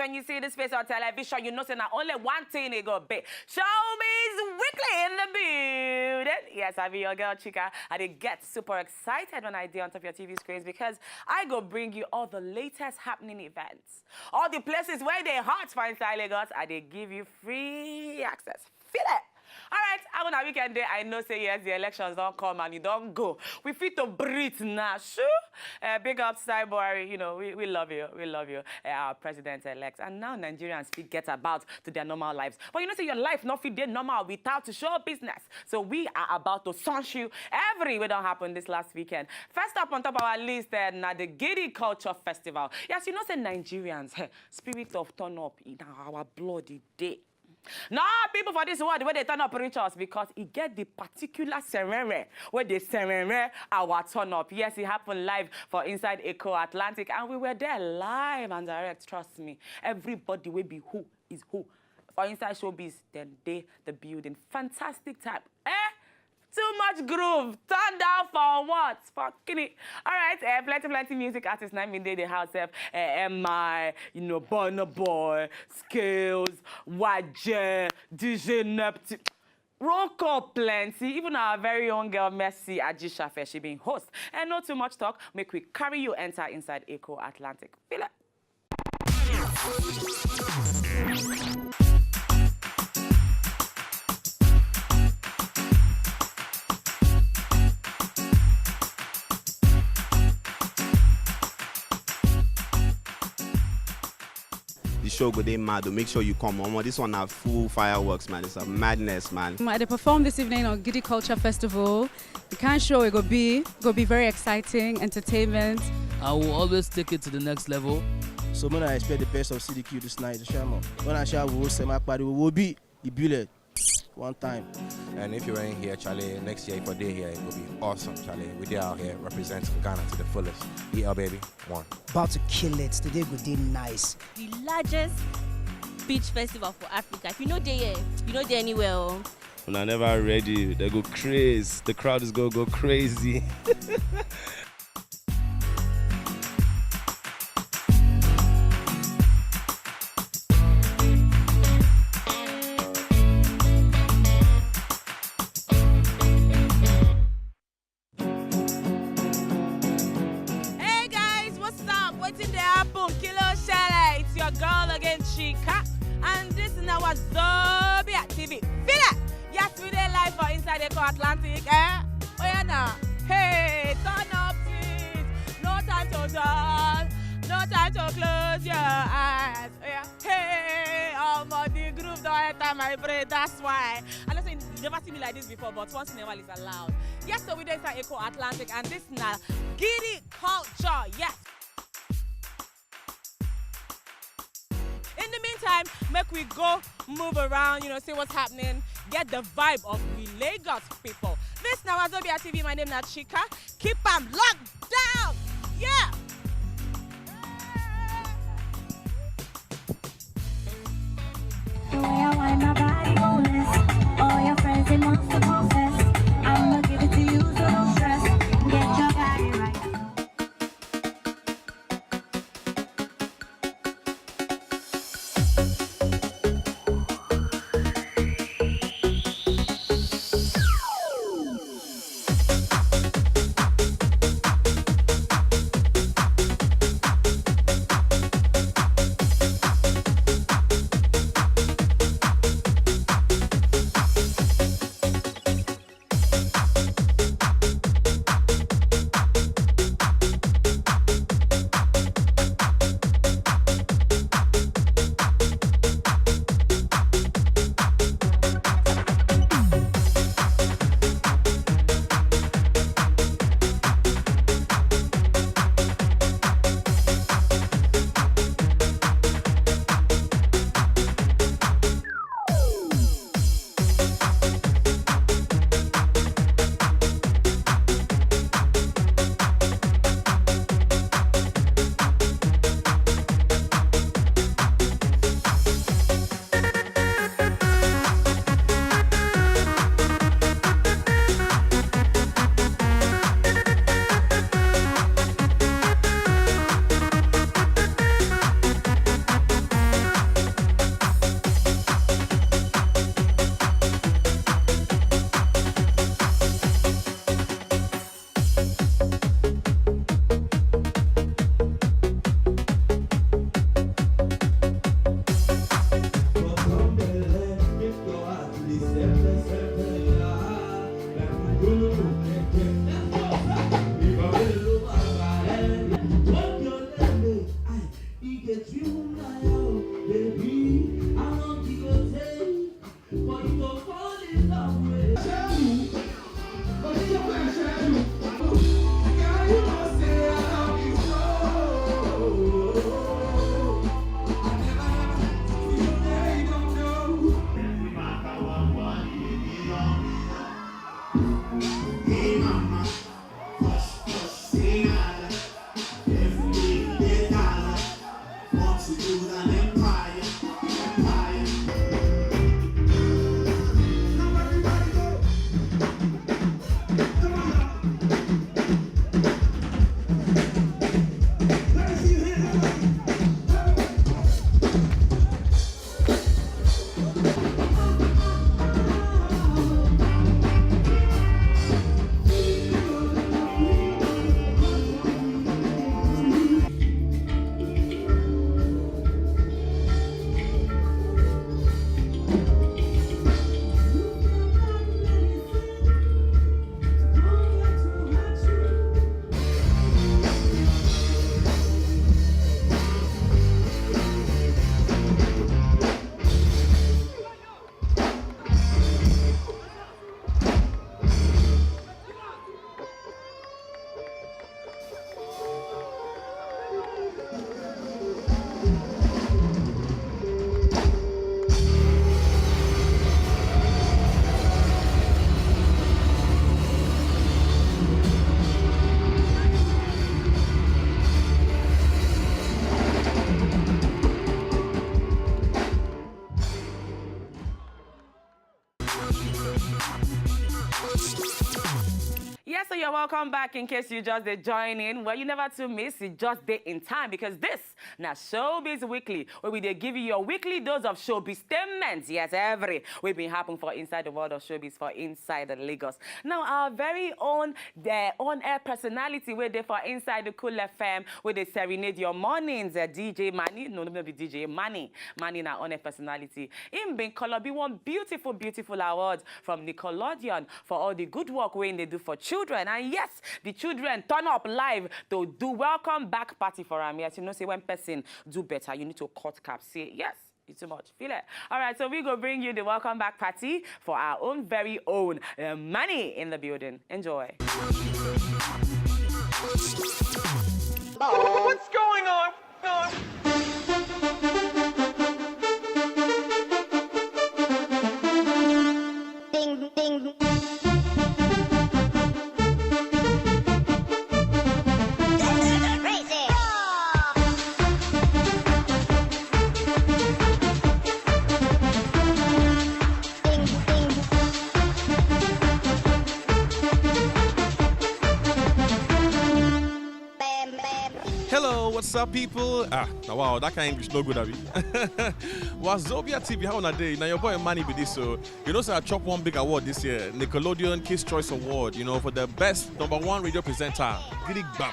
when you see this face on television, you know say not only one thing it go be. Showbiz Weekly in the building. Yes, I be your girl Chika. I did get super excited when I did on top of your TV screens because I go bring you all the latest happening events. All the places where they hot for inside Lagos, I did give you free access. Feel it? All right, I'm on a weekend day. I know, say yes, the elections don't come and you don't go. We fit to breathe now, sure. Big up, Cyborg. You know, we love you. We love you, our president-elect. And now Nigerians get about to their normal lives. But you know, say your life not fit there normal without show business. So we are about to sunshine you every way don't happen this last weekend. First up on top of our list, now the Gidi Culture Festival. Yes, you know, say Nigerians, spirit of turn up in our bloody day. Now, people for this world, where they turn up reach us because it get the particular ceremony where they ceremony our turn up. Yes, it happened live for Inside Echo Atlantic, and we were there live and direct. Trust me, everybody will be who is who. For Inside Showbiz, then they the building. Fantastic time. Too much groove. Turn down for what? Fucking it. All right, plenty music artists. Naim in the house. MI, you know, Burna Boy, Scales, Waje, DJ Neptune. Roll call plenty. Even our very own girl, Mercy Ajishafe, she being host. And not too much talk. Make we carry you enter Inside Echo Atlantic. Feel it. The show go dey mad. Make sure you come on. This one have full fireworks, man. It's a madness, man. They perform this evening on Gidi Culture Festival. The kind of show it go be very exciting, entertainment. I will always take it to the next level. So when I expect the best of CDQ this night, when I shall will say my party will be the bullet one time. And if you ain't here, Charlie, next year if we're here, it will be awesome, Charlie. We're there out here representing Ghana to the fullest. EL baby, one. About to kill it. Today go dey nice. The largest beach festival for Africa. If you know there, you know there anywhere. When I never ready, they go crazy. The crowd is gonna go crazy. And this is now Wazobia TV. Feel it? Yes, we dey live for Inside Echo Atlantic. Oh yeah now. Hey, turn up please. No time to dance. No time to close your eyes. Oh yeah. Hey, the groove don't enter my brain. That's why. And listen, you never seen me like this before, but once in a while it's allowed. Yes, so we dey Inside Echo Atlantic, and this is now Gidi Culture. Yes. In the meantime, make we go move around, you know, see what's happening, get the vibe of we Lagos people. This now Wazobia TV, my name is Chika. Keep them locked down. Yeah. The way I wind my body boneless. All your friends they want to confess. I'ma give it to you, so don't stress. Get your body right. Yes, so you're welcome back in case you just join in. Well, you never to miss it, just day in time, because this now Showbiz Weekly, where we they give you your weekly dose of showbiz statements. Yes, every we've been happening for inside the world of showbiz for inside the Lagos. Now, our very own on-air personality, where they for inside the Cool FM, where they serenade your mornings, DJ Manny, no, be DJ Manny now on-air personality. Him being colored, be one beautiful, beautiful award from Nickelodeon for all the good work when they do for children. And yes, the children turn up live to do welcome back party for them. Yes, you know, say when person do better, you need to cut cap. Say yes. It's too much. Feel it? All right, so we go bring you the welcome back party for our own very own Manny in the building. Enjoy. What's going on? Ding, ding. Hello, what's up, people? Now wow, that kind of English no good, Abby. Wazobia TV, how on a day? Now your boy Manny be this, so you know, so I chop one big award this year, Nickelodeon Kids Choice Award, you know, for the best #1 radio presenter. Gidi bam.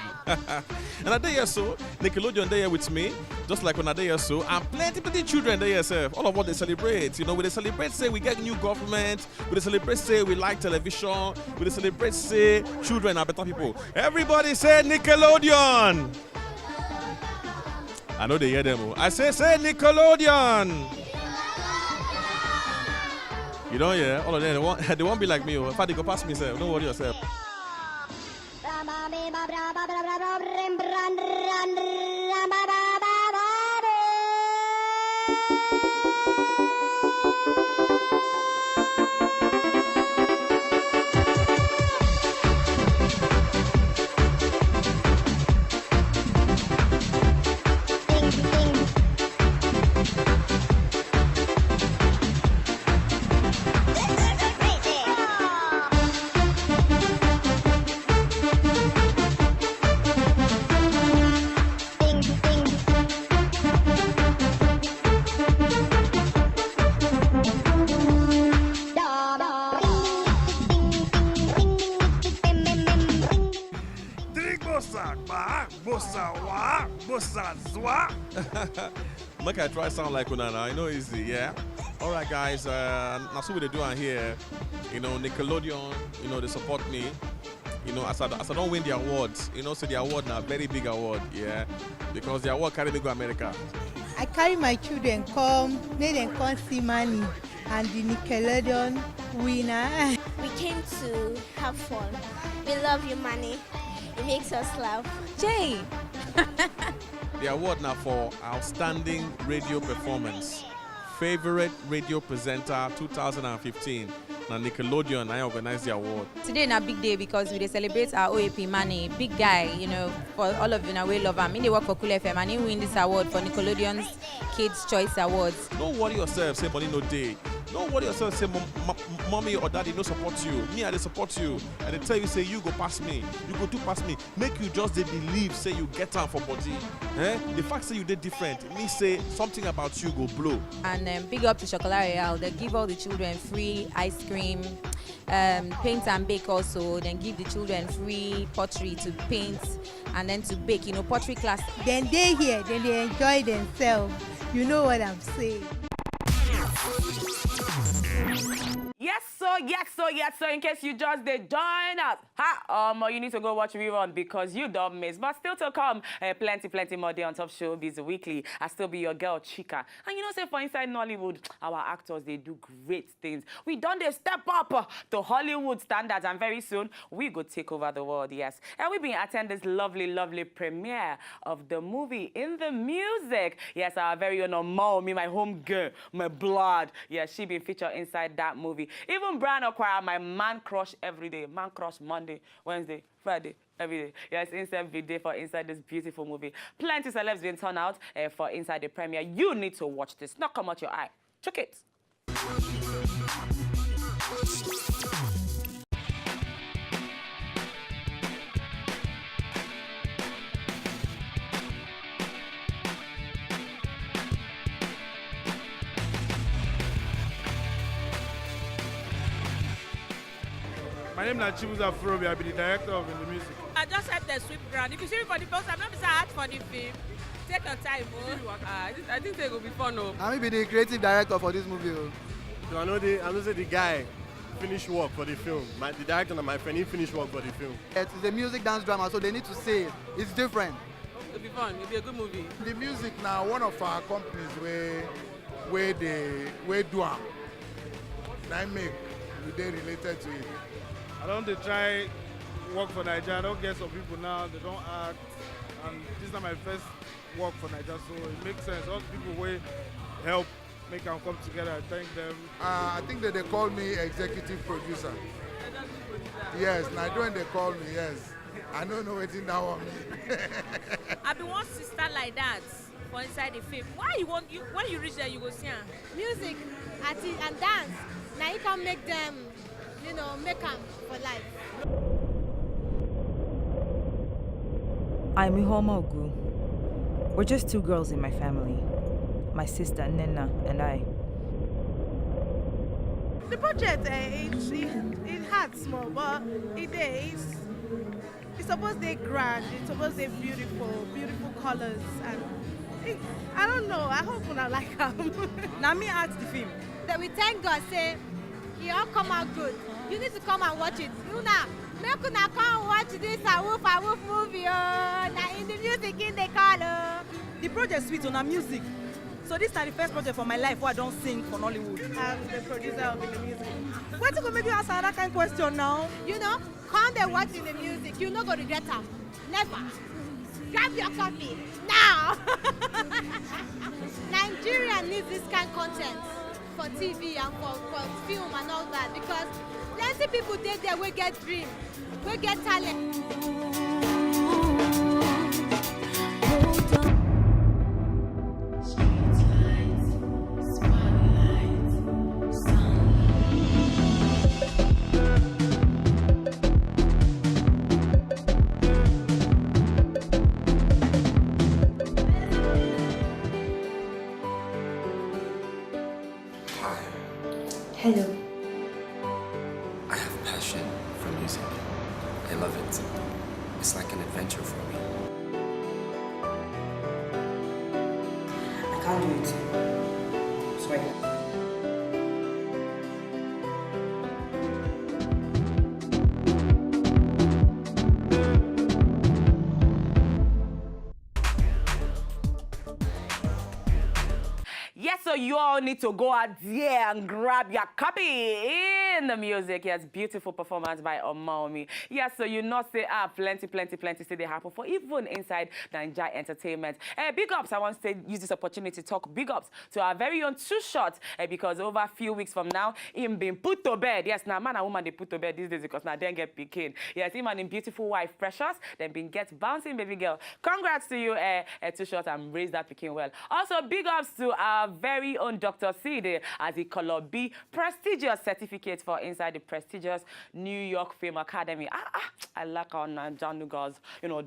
And a day or so, Nickelodeon there with me, just like on a day or so, and plenty children there yourself. All of what they celebrate, you know, we they celebrate say we get new government, we they celebrate say we like television, we they celebrate say children are better people. Everybody say Nickelodeon. I know they hear them. I say Nickelodeon. You don't hear? All of them, they won't be like me. In fact, they go past me, sir. Don't worry yourself. Make I try sound like Unana. I know easy, yeah. All right, guys. That's what they do here. You know, Nickelodeon. You know, they support me. You know, as I don't win the awards, you know, so the award now very big award, yeah, because the award carry me go America. I carry my children come, make them come see Manny and the Nickelodeon winner. We came to have fun. We love you, Manny. It makes us laugh. Jay. The award now for Outstanding Radio Performance. Favorite Radio Presenter 2015. Now Nickelodeon, I organized the award. Today is a big day because we celebrate our OAP Manny, big guy, you know, for all of you now we love him. He work for Cool FM and he win this award for Nickelodeon's Kids Choice Awards. Don't worry yourself, say money no day. Don't worry yourself, say mommy or daddy no support you. Me, I they support you. And they tell you, say you go past me. You go do past me. Make you just they believe, say you get out for body. The fact say you did different, me say something about you go blow. And big up to Chocolate Royale. They give all the children free ice cream, paint and bake also. Then give the children free pottery to paint and then to bake, you know, pottery class. Then they here, then they enjoy themselves. You know what I'm saying. Yes, so in case you just did join us, you need to go watch rerun because you don't miss. But still to come, plenty more day on Top Showbiz Weekly. I still be your girl, Chica. And you know, say for inside Nollywood, our actors, they do great things. We done they step up to Hollywood standards, and very soon, we go take over the world, yes. And we been attend this lovely premiere of the movie In the Music. Yes, our very own Mo, me, my home girl, my blood. Yes, she been featured inside that movie. Even Brian Okwara, my man crush every day. Man crush Monday, Wednesday, Friday, every day. Yes, inside video for inside this beautiful movie. Plenty celebs been turned out for inside the premiere. You need to watch this. Not come out your eye. Check it. My name is SHOWBIZ. I'll be the director of the music. I just had the sweep ground. If you see me for the post, I'm not hard for the film. Take your time, I think it will be fun. I'm be the creative director for this movie. So I know the guy finished work for the film. The director and my friend, he finished work for the film. It's a music dance drama, so they need to say it. It's different. It'll be fun. It'll be a good movie. The music now, one of our companies where they do am. Naim, they related to it. I don't try work for Nigeria. I don't get some people now, they don't act. And this is not my first work for Nigeria, so it makes sense. All the people will help make them come together. I thank them. I think that they call me executive producer. Yes, now when they call me, yes. I don't know what's in that one. I be one sister like that for inside the film. Why you want when you reach there you go see her? Music, artist, and dance. Now you can make them, make them for life. I'm Ihoma Ogu. We're just two girls in my family. My sister Nena and I. The project, it had small, but it's supposed to be grand, it's supposed to be beautiful colors, and I don't know, I hope I like them. Now me ask the film. That we thank God, say, it all come out good. You need to come and watch it. Make una come watch this a woof movie. Now in the music in the color. The project sweet on our music. So this is the first project for my life where I don't sing for Nollywood. I'm the producer of the music. Why to maybe ask another kind of question now? Come and watch in the music. You not gonna regret them. Never. Grab your copy now. Nigeria needs this kind of content for TV and for film and all that, because plenty people there will get dream, will get talent. Hello. I have passion for music. I love it. It's like an adventure for me. I can't do it. Sorry. Yes, so you all need to go out there and grab your copy in the music. Yes, beautiful performance by Omaomi. Yes, so you not say, plenty say they happen for even inside Nigeria Entertainment. Big ups, I want to use this opportunity to talk big ups to our very own Too Short, because over a few weeks from now, him being put to bed. Yes, now man and woman, they put to bed these days because now they get picking. Yes, him and him beautiful wife, Precious, then been get bouncing baby girl. Congrats to you, Too Short, and raise that picking well. Also, big ups to our very own Dr. Cidi as he color B prestigious certificate for inside the prestigious New York Film Academy. I like our Nigerian girls,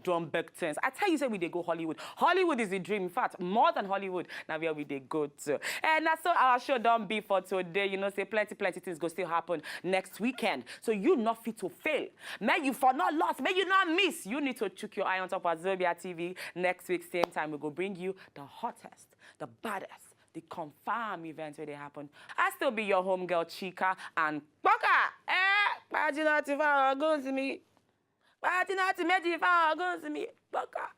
drum back things. I tell you, say we they go Hollywood. Hollywood is the dream. In fact, more than Hollywood, now where we they go to. And that's so our show don't be for today. Say plenty things go still happen next weekend. So you not fit to fail. May you for not lost. May you not miss. You need to check your eye on Ontop Wazobia TV next week. Same time we go bring you the hottest, the baddest, the confirmed events where they happen. I still be your home girl, Chica, and Boka. Pagina go to me. Pagina go to me. Boka.